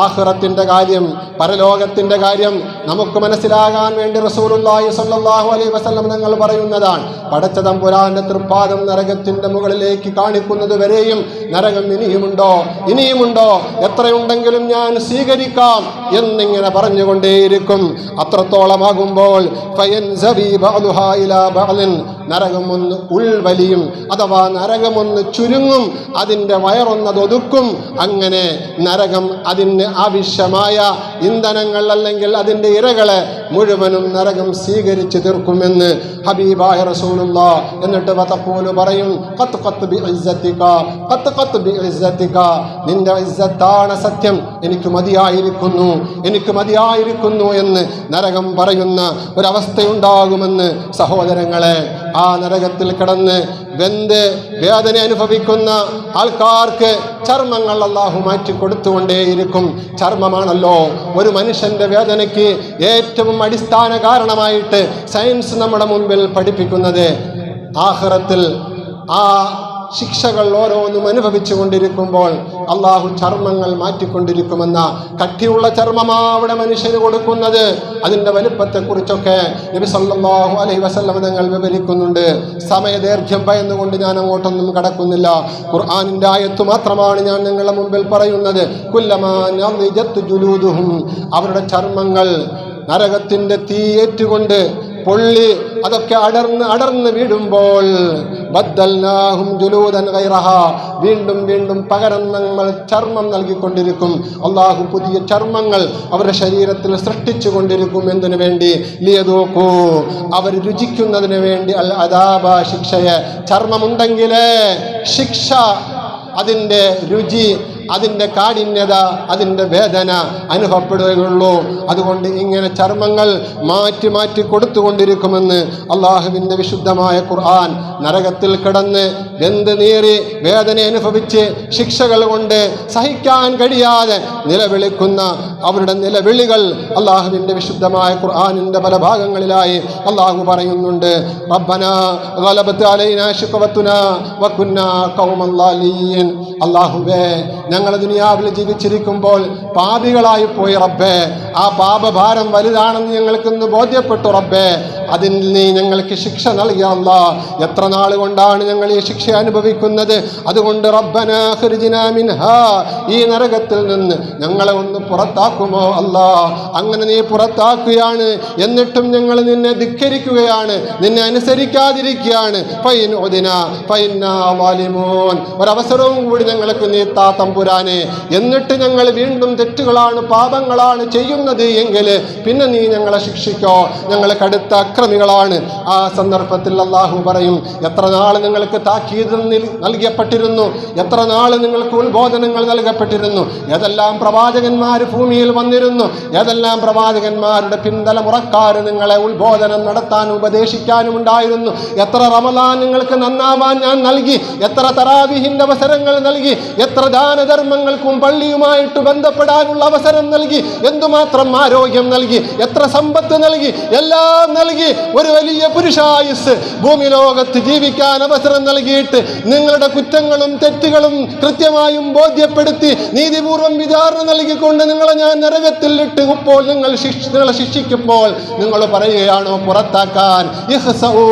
ആഖിറത്തിന്റെ കാര്യം, പരലോകത്തിന്റെ കാര്യം നമുക്ക് മനസ്സിലാകാൻ വേണ്ടി റസൂലുള്ളാഹി സ്വല്ലല്ലാഹു അലൈഹി വസല്ലം തങ്ങൾ പറയുന്നതാണ്. പടച്ച തമ്പുരാന്റെ തൃപ്പാദം നരകത്തിന്റെ മുകളിലേക്ക് കാണിക്കുന്നത് വരെയും നരകം ഇനിയുമുണ്ടോ, ഇനിയുമുണ്ടോ, എത്രയുണ്ടെങ്കിലും ഞാൻ സ്വീകരിക്കാം എന്നിങ്ങനെ പറഞ്ഞുകൊണ്ടേയിരിക്കും. അത്രത്തോളമാകുമ്പോൾ നരകം ഒന്ന് ഉൾവലിയും, അഥവാ നരകമൊന്ന് ചുരുങ്ങും, അതിൻ്റെ വയറൊന്നതൊതുക്കും. അങ്ങനെ നരകം അതിന് ആവശ്യമായ ഇന്ധനങ്ങൾ അല്ലെങ്കിൽ അതിൻ്റെ ഇരകളെ മുഴുവനും നരകം സ്വീകരിച്ച് തീർക്കുമെന്ന് ഹബീബായ റസൂലുള്ളാഹ്. എന്നിട്ട് വതഖൂലു പറയും, ഖത്ത് ഖത്ത് ബിഇസ്സതിക, ഖത്ത് ഖത്ത് ബിഇസ്സതിക, നിന്റെ ഇസ്സത്താണ് സത്യം, എനിക്ക് മതിയായിരിക്കുന്നു, എനിക്ക് മതിയായിരിക്കുന്നു എന്ന് നരകം പറയുന്ന ഒരവസ്ഥയുണ്ടാകുമെന്ന് സഹോദരങ്ങളെ. ആ നരകത്തിൽ കിടന്ന് വെന്ത് വേദന അനുഭവിക്കുന്ന ആൾക്കാർക്ക് ചർമ്മങ്ങൾ അല്ലാഹു മാറ്റി കൊടുത്തുകൊണ്ടേയിരിക്കും. ചർമ്മമാണല്ലോ ഒരു മനുഷ്യന്റെ വേദനയ്ക്ക് ഏറ്റവും അടിസ്ഥാന കാരണമായിട്ട് സയൻസ് നമ്മുടെ മുമ്പിൽ പഠിപ്പിക്കുന്നത്. ആഖിറത്തിൽ ആ ശിക്ഷകൾ ഓരോന്നും അനുഭവിച്ചു കൊണ്ടിരിക്കുമ്പോൾ അള്ളാഹു ചർമ്മങ്ങൾ മാറ്റിക്കൊണ്ടിരിക്കുമെന്ന, കട്ടിയുള്ള ചർമ്മമാ അവിടെ മനുഷ്യന് കൊടുക്കുന്നത്. അതിൻ്റെ വലുപ്പത്തെക്കുറിച്ചൊക്കെ നബി സല്ലല്ലാഹു അലൈഹി വസല്ലം തങ്ങൾ വിവരിക്കുന്നുണ്ട്. സമയദൈർഘ്യം ഭയന്നുകൊണ്ട് ഞാൻ അങ്ങോട്ടൊന്നും കടക്കുന്നില്ല. ഖുർആനിൻ്റെ ആയത്ത് മാത്രമാണ് ഞാൻ നിങ്ങളുടെ മുമ്പിൽ പറയുന്നത്. കുല്ലമാ നളിജത് ജുലൂദുഹും, അവരുടെ ചർമ്മങ്ങൾ നരകത്തിൻ്റെ തീയേറ്റുകൊണ്ട് പൊള്ളി അതൊക്കെ അടർന്ന് വീടുമ്പോൾ ബദ്ദൽനാഹും ജുലൂദൻ ഗൈറഹാ, വീണ്ടും വീണ്ടും പകരം നമ്മൾ ചർമ്മം നൽകിക്കൊണ്ടിരിക്കും. അള്ളാഹു പുതിയ ചർമ്മങ്ങൾ അവരുടെ ശരീരത്തിൽ സൃഷ്ടിച്ചു കൊണ്ടിരിക്കും. എന്തിനു വേണ്ടി? ലിയദൂഖൂ, അവർ രുചിക്കുന്നതിന് വേണ്ടി. അൽ അദാബ, ശിക്ഷയെ. ചർമ്മമുണ്ടെങ്കിലേ ശിക്ഷ, അതിൻ്റെ രുചി, അതിൻ്റെ കാഠിന്യത, അതിൻ്റെ വേദന അനുഭവപ്പെടുകയുള്ളൂ. അതുകൊണ്ട് ഇങ്ങനെ ചർമ്മങ്ങൾ മാറ്റി മാറ്റി കൊടുത്തുകൊണ്ടിരിക്കുമെന്ന് അള്ളാഹുവിൻ്റെ വിശുദ്ധമായ ഖുർആൻ. നരകത്തിൽ കിടന്ന് വെന്ത് നീറി വേദന അനുഭവിച്ച് ശിക്ഷകൾ കൊണ്ട് സഹിക്കാൻ കഴിയാതെ നിലവിളിക്കുന്ന അവരുടെ നിലവിളികൾ അള്ളാഹുവിൻ്റെ വിശുദ്ധമായ ഖുർആനിൻ്റെ പല ഭാഗങ്ങളിലായി അള്ളാഹു പറയുന്നുണ്ട്. റബ്ബനാ ഗലബത് അലൈനാ ശിഖവതുനാ വകുന്നാ ഖൗമൻ ളാലീൻ. അള്ളാഹുവേ, ഞങ്ങൾ ദുനിയാവിൽ ജീവിച്ചിരിക്കുമ്പോൾ പാപികളായി പോയി റബ്ബേ. ആ പാപഭാരം വലുതാണെന്ന് ഞങ്ങൾക്കിന്ന് ബോധ്യപ്പെട്ടു റബ്ബേ. അതിൽ നീ ഞങ്ങൾക്ക് ശിക്ഷ നൽകിയ അല്ലാഹ്. എത്ര നാൾ കൊണ്ടാണ് ഞങ്ങൾ ഈ ശിക്ഷ അനുഭവിക്കുന്നത്? അതുകൊണ്ട് റബ്ബനാ ഖുർജിനാ മിൻഹാ, ഈ നരകത്തിൽ നിന്ന് ഞങ്ങളെ ഒന്ന് പുറത്താക്കുമോ അല്ലാഹ്. അങ്ങനെ നീ പുറത്താക്കുകയാണ്, എന്നിട്ടും ഞങ്ങൾ നിന്നെ ധിക്കരിക്കുകയാണ്, നിന്നെ അനുസരിക്കാതിരിക്കുകയാണ്. ഫൈൻ ഉദിനാ ഫൈന്നാ ളാലിമൂൻ, ഒരവസരവും കൂടി ഞങ്ങൾക്ക് നീ താ തമ്പുരാനെ. എന്നിട്ട് ഞങ്ങൾ വീണ്ടും തെറ്റുകളാണ്, പാപങ്ങളാണ് ചെയ്യുന്നത് എങ്കിൽ പിന്നെ നീ ഞങ്ങളെ ശിക്ഷിക്കോ, ഞങ്ങൾ കടുത്ത അക്രമികളാണ്. ആ സന്ദർഭത്തിൽ അള്ളാഹു പറയും, എത്ര നാൾ നിങ്ങൾക്ക് താക്കീത് നൽകപ്പെട്ടിരുന്നു, എത്ര നാൾ നിങ്ങൾക്ക് ഉത്ബോധനങ്ങൾ നൽകപ്പെട്ടിരുന്നു, ഏതെല്ലാം പ്രവാചകന്മാർ ഭൂമിയിൽ വന്നിരുന്നു, ഏതെല്ലാം പ്രവാചകന്മാരുടെ പിന്തലമുറക്കാർ നിങ്ങളെ ഉത്ബോധനം നടത്താനും ഉപദേശിക്കാനും ഉണ്ടായിരുന്നു. എത്ര റമദാൻ നിങ്ങൾക്ക് നന്നാവാൻ ഞാൻ നൽകി, എത്ര തറാവീഹിന്റെ അവസരങ്ങൾ നൽകി, എത്ര ദാനധർമ്മങ്ങൾക്കും പള്ളിയുമായിട്ട് ബന്ധപ്പെടാനുള്ള അവസരം നൽകി, എന്തുമാത്രം ആരോഗ്യം നൽകി, എത്ര സമ്പത്ത് നൽകി, എല്ലാം നൽകി. ഒരു വലിയ പുരുഷായുസ് ഭൂമി ലോകത്ത് ജീവിക്കാൻ അവസരം നൽകിയിട്ട് നിങ്ങളുടെ കുറ്റങ്ങളും തെറ്റുകളും കൃത്യമായും ബോധ്യപ്പെടുത്തി നീതിപൂർവം വിചാരണ നൽകിക്കൊണ്ട് നിങ്ങളെ ഞാൻ നരകത്തിൽ ഇട്ട് നിങ്ങളെ ശിക്ഷിക്കുമ്പോൾ നിങ്ങൾ പറയുകയാണോ പുറത്താക്കാൻ? ഇഹ്സഊ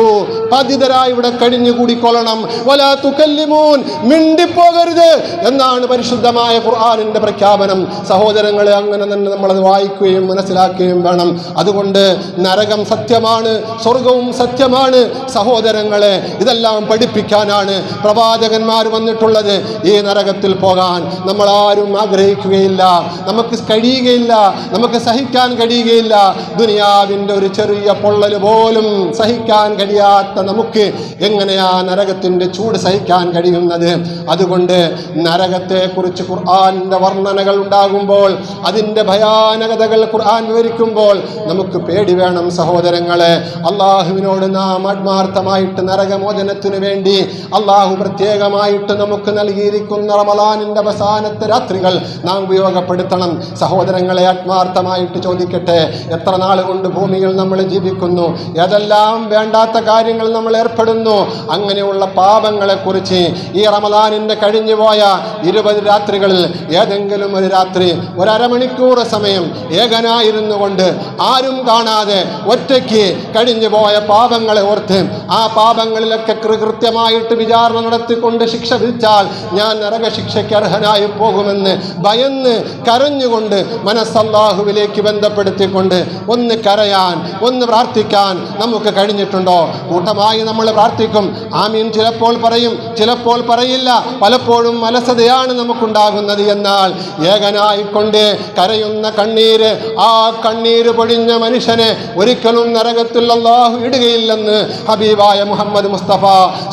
പതിതരായി ഇവിടെ കഴിഞ്ഞുകൂടിക്കൊള്ളണം. വലാ തുകല്ലിമൂൻ, മിണ്ടിപ്പോകരുത് എന്നാണ് പരിശുദ്ധമായ ഖുർആനിന്റെ പ്രഖ്യാപനം. സഹോദരങ്ങളെ, അങ്ങനെ തന്നെ നമ്മളത് വായിക്കുകയും മനസ്സിലാക്കുകയും വേണം. അതുകൊണ്ട് നരകം സത്യമാണ്, സ്വർഗവും സത്യമാണ്. സഹോദരങ്ങളെ, ഇതെല്ലാം പഠിപ്പിക്കാനാണ് പ്രവാചകന്മാർ വന്നിട്ടുള്ളത്. ഈ നരകത്തിൽ പോകാൻ നമ്മളാരും ആഗ്രഹിക്കുകയില്ല, നമുക്ക് കഴിയുകയില്ല, നമുക്ക് സഹിക്കാൻ കഴിയുകയില്ല. ദുനിയാവിൻ്റെ ഒരു ചെറിയ പൊള്ളൽ പോലും സഹിക്കാൻ കഴിയാത്ത നമുക്ക് എങ്ങനെയാ നരകത്തിൻ്റെ ചൂട് സഹിക്കാൻ കഴിയുന്നത്? അതുകൊണ്ട് നരകത്തെക്കുറിച്ച് ഖുർആനിൻ്റെ വർണ്ണനകൾ ഉണ്ടാകുമ്പോൾ, അതിൻ്റെ ഭയാനകതകൾ ഖുർആൻ വിവരിക്കുമ്പോൾ നമുക്ക് പേടി വേണം. സഹോദരങ്ങളെ, അള്ളാഹുവിനോട് നാം ആത്മാർത്ഥമായിട്ട് നരകമോചനത്തിനു വേണ്ടി അള്ളാഹു പ്രത്യേകമായിട്ട് നമുക്ക് നൽകിയിരിക്കുന്ന റമളാനിൻ്റെ അവസാനത്തെ രാത്രികൾ നാം ഉപയോഗപ്പെടുത്തണം. സഹോദരങ്ങളെ, ആത്മാർത്ഥമായിട്ട് ചോദിക്കട്ടെ, എത്ര നാൾ കൊണ്ട് ഭൂമിയിൽ നമ്മൾ ജീവിക്കുന്നു? ഏതെല്ലാം വേണ്ടാത്ത കാര്യങ്ങൾ നമ്മൾ ഏർപ്പെടുന്നു? അങ്ങനെയുള്ള പാപങ്ങളെക്കുറിച്ച് ഈ റമളാനിൻ്റെ കഴിഞ്ഞുപോയ 20 രാത്രികളിൽ ഏതെങ്കിലും ഒരു രാത്രി ഒരു അരമണിക്കൂർ സമയം ഏകനായിരുന്നു കൊണ്ട് ആരും കാണാതെ ഒറ്റയ്ക്ക് കഴിഞ്ഞുപോയ പാപങ്ങളെ ഓർത്ത് ആ പാപങ്ങളിലൊക്കെ കൃത്യമായിട്ട് വിചാരണ നടത്തിക്കൊണ്ട് ശിക്ഷ വിധിച്ചാൽ ഞാൻ നരകശിക്ഷയ്ക്ക് അർഹനായി പോകുമെന്ന് ഭയന്ന് കരഞ്ഞുകൊണ്ട് മനസ്സല്ലാഹുവിലേക്ക് ബന്ധപ്പെടുത്തിക്കൊണ്ട് ഒന്ന് കരയാൻ, ഒന്ന് പ്രാർത്ഥിക്കാൻ നമുക്ക് കഴിഞ്ഞിട്ടുണ്ടോ? കൂട്ടമായി നമ്മൾ പ്രാർത്ഥിക്കും, ആമീൻ ചിലപ്പോൾ പറയും, ചിലപ്പോൾ പറയില്ല. പലപ്പോഴും അലസതയാണ് നമുക്കുണ്ടാകുന്നത്. എന്നാൽ ഏകനായിക്കൊണ്ട് കരയുന്ന കണ്ണീര്, ആ കണ്ണീര് പൊഴിഞ്ഞ മനുഷ്യനെ ഒരിക്കലും നരകത്തിൽ അല്ലാഹു ഇടുകയില്ലെന്ന് ഹബീബായ മുഹമ്മദ് മുസ്തഫ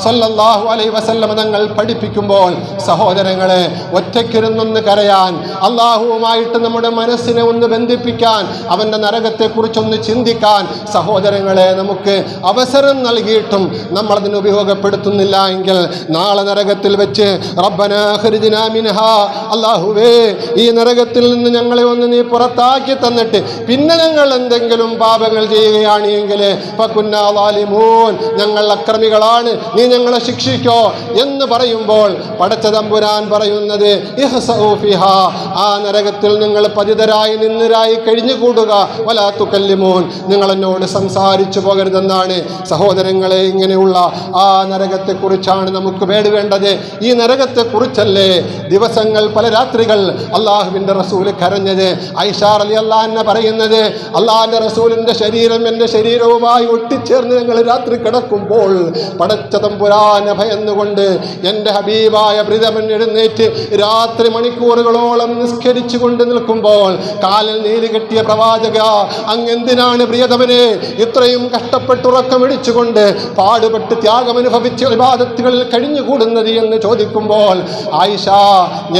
സല്ലല്ലാഹു അലൈഹി വസല്ലം തങ്ങൾ പഠിപ്പിക്കുമ്പോൾ, സഹോദരങ്ങളെ, ഒറ്റയ്ക്കിരുന്നൊന്ന് കരയാൻ, അള്ളാഹുവുമായിട്ട് നമ്മുടെ മനസ്സിനെ ഒന്ന് ബന്ധിപ്പിക്കാൻ, അവൻ്റെ നരകത്തെക്കുറിച്ചൊന്ന് ചിന്തിക്കാൻ സഹോദരങ്ങളെ നമുക്ക് അവസരം നൽകിയിട്ടും നമ്മളതിന് ഉപയോഗപ്പെടുത്തുന്നില്ല എങ്കിൽ നാളെ നരകത്തിൽ വെച്ച് റബ്ബനാ ഖരിജ്നാ മിൻഹാ, അല്ലാഹുവേ ഈ നരകത്തിൽ നിന്ന് ഞങ്ങളെ ഒന്ന് നീ പുറത്താക്കി തന്നിട്ട് പിന്നെ ഞങ്ങൾ എന്തെങ്കിലും പാപങ്ങൾ ചെയ്യുകയാണ് എങ്കിൽ ഫകുന്നാ ളാലിമൂൻ, ഞങ്ങൾ അക്രമികളാണ്, നീ ഞങ്ങളെ ശിക്ഷിക്കോ എന്ന് പറയുമ്പോൾ പടച്ച തമ്പുരാൻ പറയുന്നത് ഇഹ്സഊ ഫിഹാ, ആ നരകത്തിൽ നിങ്ങൾ പതിതരായി നിന്നരായി കഴിഞ്ഞുകൂടുക, വലാ തുകല്ലിമൂൻ, നിങ്ങൾ എന്നോട് സംസാരിച്ചു പോകരുതെന്നാണ്. സഹോദരങ്ങളെ, ഇങ്ങനെയുള്ള ആ നരകത്തെക്കുറിച്ചാണ് നമുക്ക് പേടി വേണ്ടത്. ഈ നരകത്തെക്കുറിച്ചല്ലേ ദിവസങ്ങൾ പല രാത്രികൾ അള്ളാഹുവിൻ്റെ റസൂല് കരഞ്ഞത്. ഐഷ റളിയല്ലാഹു അൻഹ പറയുന്നത്, അള്ളാഹിൻ്റെ റസൂലിൻ്റെ ശരീരം എൻ്റെ ശരീരവുമായി ഒട്ടിച്ചേർന്ന് ഞങ്ങൾ രാത്രി കിടക്കുമ്പോൾ പടച്ച തമ്പുരാനെ ഭയന്നുകൊണ്ട് എൻ്റെ ഹബീബായ പ്രിയതമൻ എഴുന്നേറ്റ് രാത്രി മണിക്കൂറുകളോളം നിസ്കരിച്ചു കൊണ്ട് നിൽക്കുമ്പോൾ കാലിൽ നീര് കെട്ടിയ പ്രവാചക, അങ്ങെന്തിനാണ് പ്രിയതമനെ ഇത്രയും കഷ്ടപ്പെട്ടുറക്കമിടിച്ചുകൊണ്ട് പാടുപെട്ട് ത്യാഗമനുഭവിച്ച് ഇബാദത്തുകളിൽ കഴിഞ്ഞുകൂടുന്നത് എന്ന് ചോദിക്കുമ്പോൾ, ആയിഷ,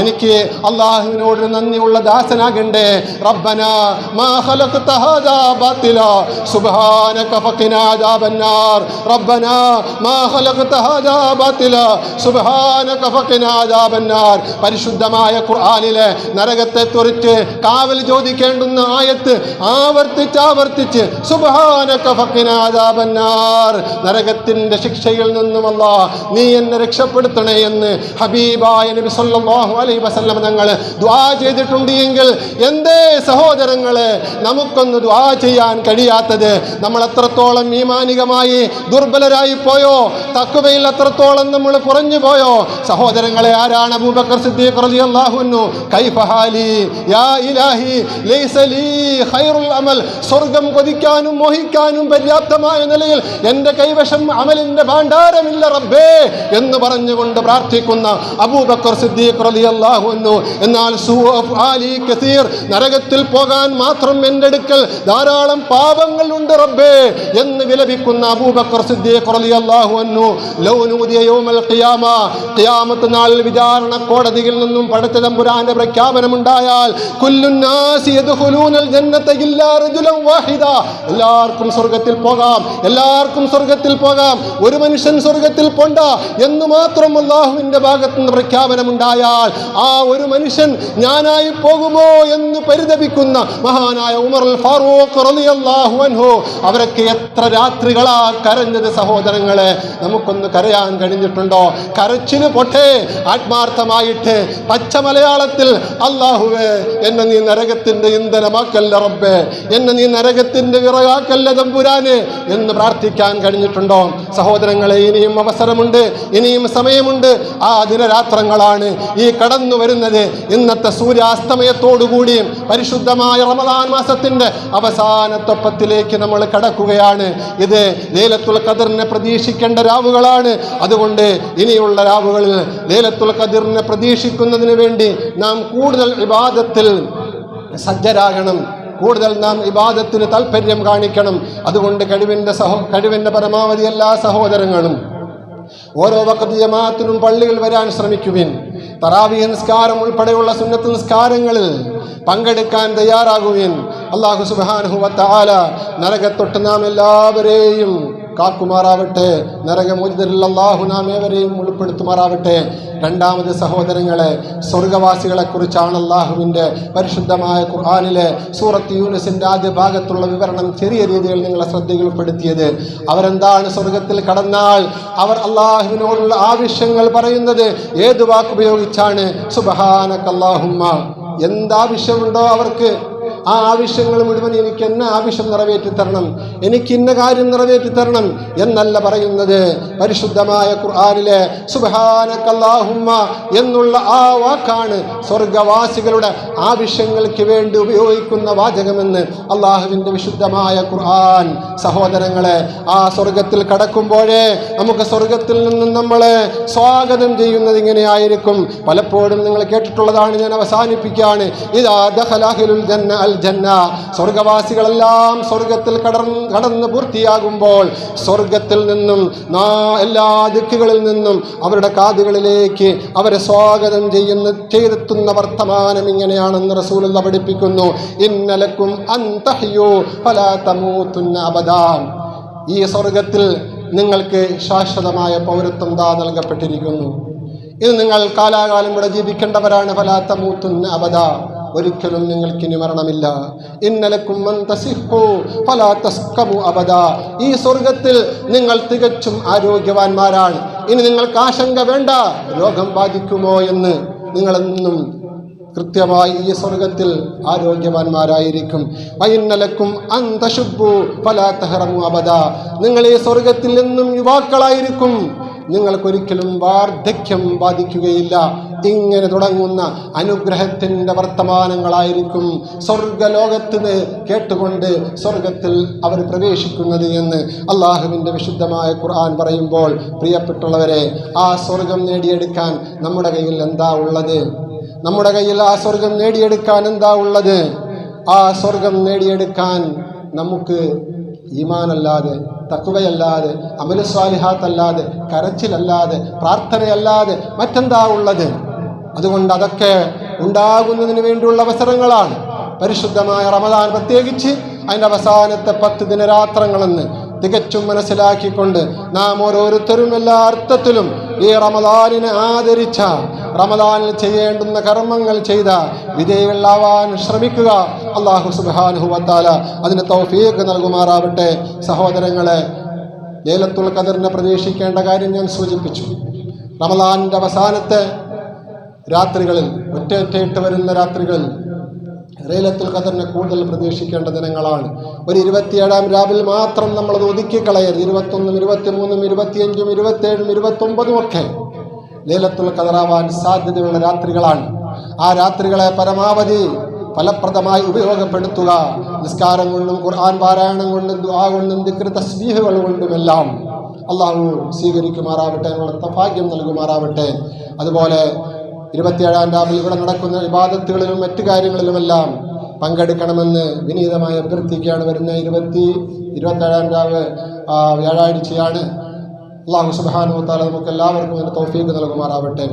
എനിക്ക് അള്ളാഹുവിനോട് നന്ദിയുള്ള ദാസനാകണ്ടേ. റബ്ബനാ മാ ഖലഖ്ത ഹാദാ ബാതിലാ സുബ്ഹാനക ഫഖിനാ അദാബന്നാർ, റബ്ബനാ മാ ഖലഖ്ത ഹാദാ ബാതിലാ സുബ്ഹാനക ഫഖിനാ അദാബന്നാർ. പരിശുദ്ധമായ ഖുർആനിലെ നരകത്തെ കുറിച്ച് കാവൽ ചോദിക്കേണ്ടുന്ന ആയത്ത് ആവർത്തിച്ച് സുബ്ഹാനക ഫഖിനാ അദാബന്നാർ, നരകത്തിന്റെ ശിക്ഷയിൽ നിന്നും അല്ലാഹ് നീ എന്നെ രക്ഷപ്പെടുത്തണേ എന്ന് ഹബീബായ നബി സല്ലല്ലാഹു അലൈഹി വസല്ലം തങ്ങൾ ദുആ ചെയ്തിട്ടുണ്ട്. എങ്കിൽ എന്തേ സഹോദരങ്ങളെ നമുക്കൊന്ന് ദുആ ചെയ്യാൻ കഴിയാത്തത്? നമ്മൾ എത്രത്തോളം ഈമാനികമായി ദുർബലരായി പോയോ? തഖ്വയിൽ എത്രത്തോളം നമ്മൾ കുറഞ്ഞു പോയോ? സഹോദരങ്ങളെ, ആരാണ് അബൂബക്കർ സിദ്ദീഖ് റളിയല്ലാഹു അൻഹു? കൈഫ ഹാലി യാ ഇലാഹി ലൈസ ലീ ഖൈറുൽ അമൽ, സ്വർഗ്ഗം കൊതിക്കാനും മോഹിക്കാനും പര്യാപ്തമായ നിലയിൽ എൻ്റെ കൈവശം അമലിൻ്റെ ഭാണ്ഡാരമില്ല റബ്ബേ എന്ന് പറഞ്ഞുകൊണ്ട് പ്രാർത്ഥിക്കുന്ന അബൂബക്കർ സിദ്ദീഖ് റളിയല്ലാഹു അൻഹു. എന്നാൽ സുആലി കസീർ, നരകത്തിൽ പോകാൻ മാത്രം എൻ്റെ അടുക്കൽ ധാരാളം പാപങ്ങളുണ്ട് റബ്ബേ എന്ന് വിലപിക്കുന്ന അബൂബക്കർ സിദ്ദീഖ് റളിയല്ലാഹു അൻഹു, ലൗ നൂദിയ യൗമൽ ഖിയാമ, ഖിയാമത്ത് നാളിൽ വിചാരണ കോടതിയിൽ നിന്നും പടച്ച തമ്പുരാന്റെ പ്രഖ്യാപനമുണ്ടായാൽ, കുല്ലുന്നാസി യദ്ഖുലൂനൽ ജന്നത ഇല്ലാ റജുലൻ വാഹിദ, എല്ലാവർക്കും സ്വർഗ്ഗത്തിൽ പോകാം, എല്ലാവർക്കും സ്വർഗ്ഗത്തിൽ പോകാം, ഒരു മനുഷ്യൻ സ്വർഗ്ഗത്തിൽ പോണ്ട എന്ന് മാത്രം അല്ലാഹുവിൻ്റെ ഭാഗത്തു നിന്ന് പ്രഖ്യാപനമുണ്ടായാൽ ആ ഒരു മനുഷ്യൻ ഞാനായി പോകുമോ എന്ന് പരിതപിക്കുന്ന മഹാനായ ഉമർ അൽ ഫാറൂഖ് റളിയല്ലാഹു അൻഹു, അവരൊക്കെ എത്ര രാത്രികളാ കരഞ്ഞത്. സഹോദരങ്ങളെ, നമുക്കൊന്ന് കരയാൻ കഴിഞ്ഞിട്ടുണ്ടോ? കരച്ചിന് പൊട്ടെ, ആത്മാർത്ഥമായിട്ട് പച്ച മലയാളത്തിൽ അല്ലാഹുവേ എന്നെ നീ നരകത്തിന്റെ ഇന്ധനമാക്കല്ല റബ്ബേ, എന്നെ നീ നരകത്തിന്റെ വിറകാക്കല്ല തമ്പുരാനെ എന്ന് പ്രാർത്ഥിക്കാൻ കഴിഞ്ഞു. കഴിഞ്ഞിട്ടുണ്ടോ? സഹോദരങ്ങളെ, ഇനിയും അവസരമുണ്ട്, ഇനിയും സമയമുണ്ട്. ആ ദിനരാത്രങ്ങളാണ് ഈ കടന്നു വരുന്നത്. ഇന്നത്തെ സൂര്യാസ്തമയത്തോടുകൂടി പരിശുദ്ധമായ റമദാൻ മാസത്തിന്റെ അവസാനത്തൊപ്പത്തിലേക്ക് നമ്മൾ കടക്കുകയാണ്. ഇത് ലൈലത്തുൽ ഖദറിനെ പ്രതീക്ഷിക്കേണ്ട രാവുകളാണ്. അതുകൊണ്ട് ഇനിയുള്ള രാവുകളിൽ ലൈലത്തുൽ ഖദറിനെ പ്രതീക്ഷിക്കുന്നതിന് വേണ്ടി നാം കൂടുതൽ ഇബാദത്തിൽ സജ്ജരാകണം, കൂടുതൽ നാം ഇബാദത്തിന് താല്പര്യം കാണിക്കണം. അതുകൊണ്ട് കഴിവിൻ്റെ പരമാവധി എല്ലാ സഹോദരങ്ങളും ഓരോ വഖത്ത് ജമാഅത്തിനും പള്ളിയിൽ വരാൻ ശ്രമിക്കുവിൻ. തറാവീഹ് നിസ്കാരം ഉൾപ്പെടെയുള്ള സുന്നത്ത് നിസ്കാരങ്ങളിൽ പങ്കെടുക്കാൻ തയ്യാറാകുവിൻ. അല്ലാഹു സുബ്ഹാനഹു വ തആല നരകത്തൊട്ട് നാം എല്ലാവരെയും കാക്കുമാറാവട്ടെ. നരകമോചിതരിൽ അല്ലാഹു നാം ഏവരെയും ഉൾപ്പെടുത്തുമാറാവട്ടെ. രണ്ടാമത് സഹോദരങ്ങളെ, സ്വർഗവാസികളെ കുറിച്ചാണ് അല്ലാഹുവിൻ്റെ പരിശുദ്ധമായ ഖുർആനിലെ സൂറത്ത് യൂനുസിൻ്റെ ആദ്യ ഭാഗത്തുള്ള വിവരണം ചെറിയ രീതിയിൽ നിങ്ങളെ ശ്രദ്ധയിൽപ്പെടുത്തിയത്. അവരെന്താണ് സ്വർഗത്തിൽ കടന്നാൽ അവർ അല്ലാഹുവിനോടുള്ള ആവശ്യങ്ങൾ പറയുന്നത് ഏത് വാക്കുപയോഗിച്ചാണ്? സുബ്ഹാനക അല്ലാഹുമ്മ. എന്താവശ്യമുണ്ടോ അവർക്ക് ആ ആവശ്യങ്ങൾ മുഴുവൻ എനിക്ക് എന്ന ആവശ്യം നിറവേറ്റി തരണം, എനിക്ക് ഇന്ന കാര്യം നിറവേറ്റി തരണം എന്നല്ല പറയുന്നത്. പരിശുദ്ധമായ ഖുർആനിലെ സുബ്ഹാനക അല്ലാഹുമ്മ എന്നുള്ള ആ വാക്കാണ് സ്വർഗവാസികളുടെ ആവശ്യങ്ങൾക്ക് വേണ്ടി ഉപയോഗിക്കുന്ന വാചകമെന്ന് അള്ളാഹുവിൻ്റെ വിശുദ്ധമായ ഖുർആൻ. സഹോദരങ്ങളെ, ആ സ്വർഗത്തിൽ കടക്കുമ്പോഴേ നമുക്ക് സ്വർഗത്തിൽ നിന്നും നമ്മളെ സ്വാഗതം ചെയ്യുന്നത് ഇങ്ങനെയായിരിക്കും. പലപ്പോഴും നിങ്ങൾ കേട്ടിട്ടുള്ളതാണ്, ഞാൻ അവസാനിപ്പിക്കുകയാണ്. ഇദാ ദഖല അഹ്ലുൽ ജന്ന അൽ ജന്ന. സ്വർഗവാസികളെല്ലാം സ്വർഗത്തിൽ കടന്ന് പൂർത്തിയാകുമ്പോൾ സ്വർഗത്തിൽ നിന്നും എല്ലാ ദിക്കുകളിൽ നിന്നും അവരുടെ കാതുകളിലേക്ക് അവരെ സ്വാഗതം ചെയ്തെത്തുന്ന വർത്തമാനം ഇങ്ങനെയാണെന്ന് റസൂലുള്ളാഹി പഠിപ്പിക്കുന്നു. ഇന്നലക്കും അൻ തഹ്യൂ ഫലാ തമൂതുന്ന അബദാ. ഈ സ്വർഗത്തിൽ നിങ്ങൾക്ക് ശാശ്വതമായ പൗരത്വം നൽകപ്പെട്ടിരിക്കുന്നു. ഇത് നിങ്ങൾ കാലാകാലം ഇവിടെ ജീവിക്കേണ്ടവരാണ്. ഫലാ തമൂതുന്ന അബദാ. ഒരിക്കലും നിങ്ങൾക്കിനി മരണമില്ല. ഇന്നലക്കും അൻ തസിഹു ഫലാ തസ്കമു അബദാ. ഈ സ്വർഗത്തിൽ നിങ്ങൾ തികച്ചും ആരോഗ്യവാന്മാരാണ്. ഇനി നിങ്ങൾക്ക് ആശങ്ക വേണ്ട, രോഗം ബാധിക്കുമോ എന്ന്. നിങ്ങളെന്നും കൃത്യമായി ഈ സ്വർഗത്തിൽ ആരോഗ്യവാന്മാരായിരിക്കും. വഇന്നലക്കും അൻ തശുബ്ബു ഫലാ തഹറമു അബദാ. നിങ്ങൾ ഈ സ്വർഗത്തിൽ എന്നും യുവാക്കളായിരിക്കും. നിങ്ങൾക്കൊരിക്കലും വാർദ്ധക്യം ബാധിക്കുകയില്ല. ഇങ്ങനെ തുടങ്ങുന്ന അനുഗ്രഹത്തിൻ്റെ വർത്തമാനങ്ങളായിരിക്കും സ്വർഗലോകത്തിന് കേട്ടുകൊണ്ട് സ്വർഗത്തിൽ അവർ പ്രവേശിക്കുന്നത് എന്ന് അള്ളാഹുവിൻ്റെ വിശുദ്ധമായ ഖുർആൻ പറയുമ്പോൾ, പ്രിയപ്പെട്ടുള്ളവരെ, ആ സ്വർഗം നേടിയെടുക്കാൻ നമ്മുടെ കയ്യിൽ എന്താ ഉള്ളത്? നമ്മുടെ കയ്യിൽ ആ സ്വർഗം നേടിയെടുക്കാൻ എന്താ ഉള്ളത്? ആ സ്വർഗം നേടിയെടുക്കാൻ നമുക്ക് ഈമാനല്ലാതെ, തഖ്വയല്ലാതെ, അമലു സ്വാലിഹാത്തല്ലാതെ, കരച്ചിലല്ലാതെ, പ്രാർത്ഥനയല്ലാതെ മറ്റെന്താ ഉള്ളത്? അതുകൊണ്ട് അതൊക്കെ ഉണ്ടാകുന്നതിന് വേണ്ടിയുള്ള അവസരങ്ങളാണ് പരിശുദ്ധമായ റമദാൻ. പ്രത്യേകിച്ച് അതിൻ്റെ അവസാനത്തെ 10 ദിനരാത്രങ്ങളെന്ന് തികച്ചും മനസ്സിലാക്കിക്കൊണ്ട് നാം ഓരോരുത്തരും എല്ലാ അർത്ഥത്തിലും ഈ റമദാനിനെ ആദരിച്ച, റമദാനിൽ ചെയ്യേണ്ടുന്ന കർമ്മങ്ങൾ ചെയ്ത വിജയികളാവാൻ ശ്രമിക്കുക. അല്ലാഹു സുബ്ഹാനഹു വ തആല അതിന് തൗഫീഖ് നൽകുമാറാവട്ടെ. സഹോദരങ്ങളെ, ലൈലത്തുൽ ഖദറിനെ പ്രതീക്ഷിക്കേണ്ട കാര്യം ഞാൻ സൂചിപ്പിച്ചു. റമദാനിൻ്റെ അവസാനത്തെ രാത്രികളിൽ, ഒറ്റയിട്ട് വരുന്ന രാത്രികളിൽ ലൈലത്തുൽ ഖദറിനെ കൂടുതൽ പ്രതീക്ഷിക്കേണ്ട ദിനങ്ങളാണ്. ഒരു 27-ാം രാവിൽ മാത്രം നമ്മളത് ഒതുക്കിക്കളയരുത്. 21, 23, 25, 27, 29 ഒക്കെ ലൈലത്തുൽ ഖദറാവാൻ സാധ്യതയുള്ള രാത്രികളാണ്. ആ രാത്രികളെ പരമാവധി ഫലപ്രദമായി ഉപയോഗപ്പെടുത്തുക. നിസ്കാരം കൊണ്ടും ഖുർആൻ പാരായണം കൊണ്ടും ദുആ കൊണ്ടും ദിക്ർ തസ്ബീഹുകൾ കൊണ്ടുമെല്ലാം അള്ളാഹു സ്വീകരിക്കുമാറാവട്ടെ, അതിനുള്ള തൗഫീഖ് നൽകുമാറാവട്ടെ. അതുപോലെ 27-ാം രാവിൽ ഇവിടെ നടക്കുന്ന ഇബാദത്തുകളിലും മറ്റു കാര്യങ്ങളിലുമെല്ലാം പങ്കെടുക്കണമെന്ന് വിനീതമായി അഭ്യർത്ഥിക്കുകയാണ്. വരുന്ന 27-ാം രാവ് വ്യാഴാഴ്ചയാണ്. അല്ലാഹു സുബ്ഹാനഹു വ തആല നമുക്ക് എല്ലാവർക്കും അതിന് തൗഫീഖ് നൽകുമാറാവട്ടെ.